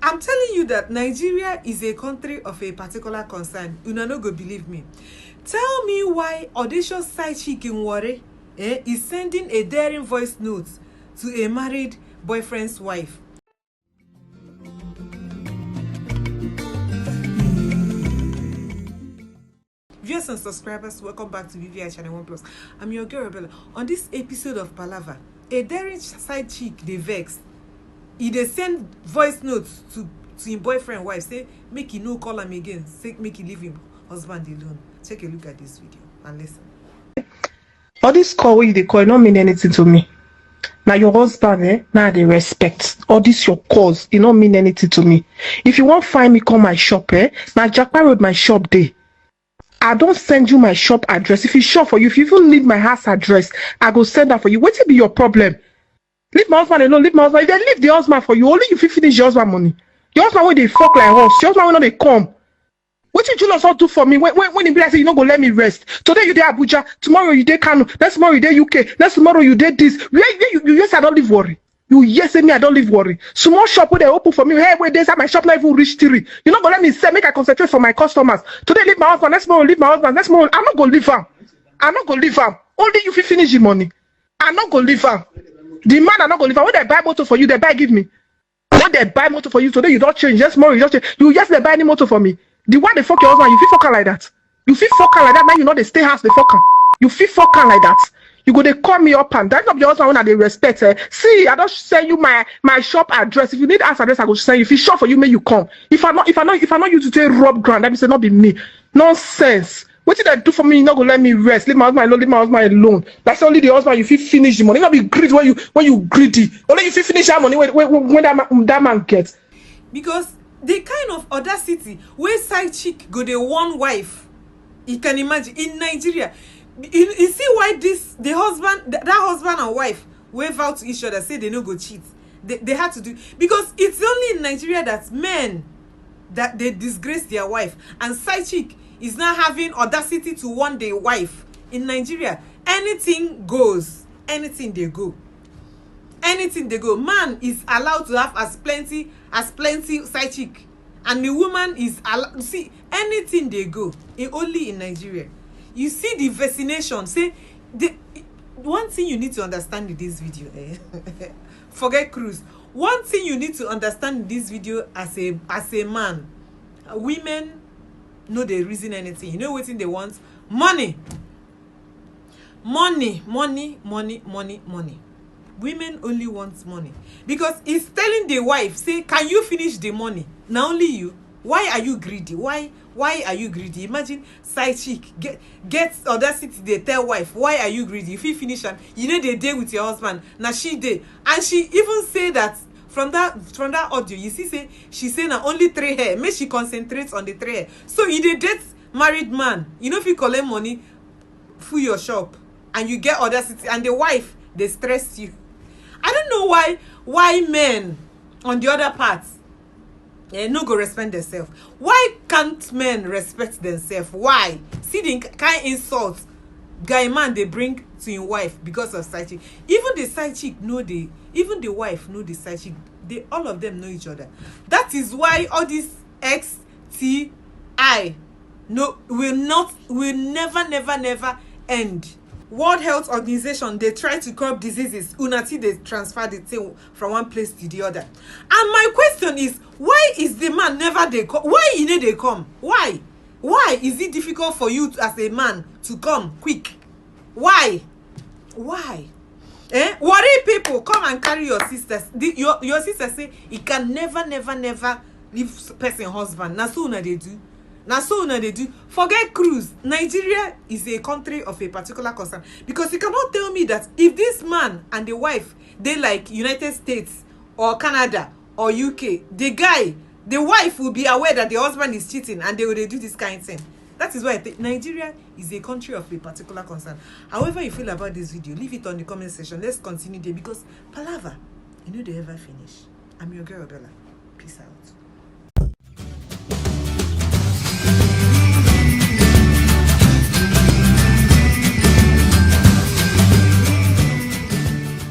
I'm telling you that Nigeria is a country of a particular concern. You no go believe me. Tell me why Audacious side chick in Warri is sending a daring voice note to a married boyfriend's wife. Viewers and subscribers, welcome back to VVI Channel 1 Plus. I'm your girl Gbola. On this episode of Palava, a daring side chick dey vex. They send voice notes to him boyfriend wife, say make he no call him again, say make he leave him husband alone. Take a look at this video and listen. All this call wey they call don't mean anything to me. Now your husband, now they respect. All this your calls, it don't mean anything to me. If you want find me, call my shop, now Jackpot Road my shop day. I don't send you my shop address. If it's shop for you, if you even need my house address, I go send that for you. What will be your problem? Leave my husband alone, leave my husband. If they leave the husband for you, only if you finish your husband money. Your husband when they fuck like horse, your husband when they come. What did Julius all do for me? When he be like, say, you not go let me rest. Today you dey Abuja, tomorrow you dey Kano, next tomorrow you dey UK, next tomorrow you dey this. You yes, I don't live worry. You yes say me, I don't live worry. Small shop where they open for me. Hey, wait, there's my shop not even reach 3. You not gonna let me say, make I concentrate for my customers. Today leave my husband, next tomorrow leave my husband, next tomorrow I'm not gonna leave him. I'm not gonna leave him. Only you fit finish the money. I'm not gonna leave him. The man I'm not gonna leave him. When they buy motor for you, they buy give me. When they buy motor for you, today you don't change. Just tomorrow you don't change. You just they buy any motor for me. The one they fuck your husband, you feel fuck her like that. You feel fuck her like that. Now you know they stay house, they fuck her. You feel fuck her like that. You go they call me up and that's not your husband when they respect. See, I don't send you my shop address. If you need house address, I go send you. If it's shop for you, may you come. If I not you to take rob ground, that means not be me. Nonsense. What did I do for me? You not gonna let me rest. Leave my husband alone, leave my husband alone. That's only the husband you feel finish the money. You not be greedy when you greedy. Only you feel finish that money when that man gets. Because the kind of audacity where side chick go the one wife, you can imagine in Nigeria. You see why that husband and wife wave out to each other, say they no go cheat. They had to do, because it's only in Nigeria that men that they disgrace their wife, and side chick is now having audacity to warn their wife. In Nigeria, anything goes, anything they go. Man is allowed to have as plenty side chick, and the woman is allowed. See, anything they go, only in Nigeria. You see the vaccination. Say one thing you need to understand in this video. Forget cruise. One thing you need to understand in this video as a man, women know they reason anything. You know what thing they want? Money. Women only want money, because it's telling the wife, say, can you finish the money? Now only you. Why are you greedy? Why are you greedy? Imagine side chick get audacity. They tell wife, why are you greedy? If you finish and you know they day with your husband, now she day, and she even say that from that audio, you see, say she say now only 3 hair. Make she concentrates on the 3 hair. So you date married man, you know, if you collect money for your shop and you get audacity, and the wife they stress you. I don't know why men on the other part no go respect themselves. Why can't men respect themselves? Why? See the kind insult guy man they bring to your wife because of side chick. Even the side chick even the wife know the side chick. All of them know each other. That is why all this XTI will never end. World Health Organization, they try to curb diseases until they transfer the thing from one place to the other. And my question is, why is the man never they come? Why you need they come? Why is it difficult for you as a man to come quick? Why? Worry people, come and carry your sisters. Your sister say it can never leave person husband. Now so they do. Forget cruise. Nigeria is a country of a particular concern, because you cannot tell me that if this man and the wife they like United States or Canada or UK, the wife will be aware that the husband is cheating, and they will do this kind of thing. That is why I think Nigeria is a country of a particular concern. However you feel about this video, leave it on the comment section. Let's continue there, because palava, you know they ever finish. I'm your girl Gbola. Peace out.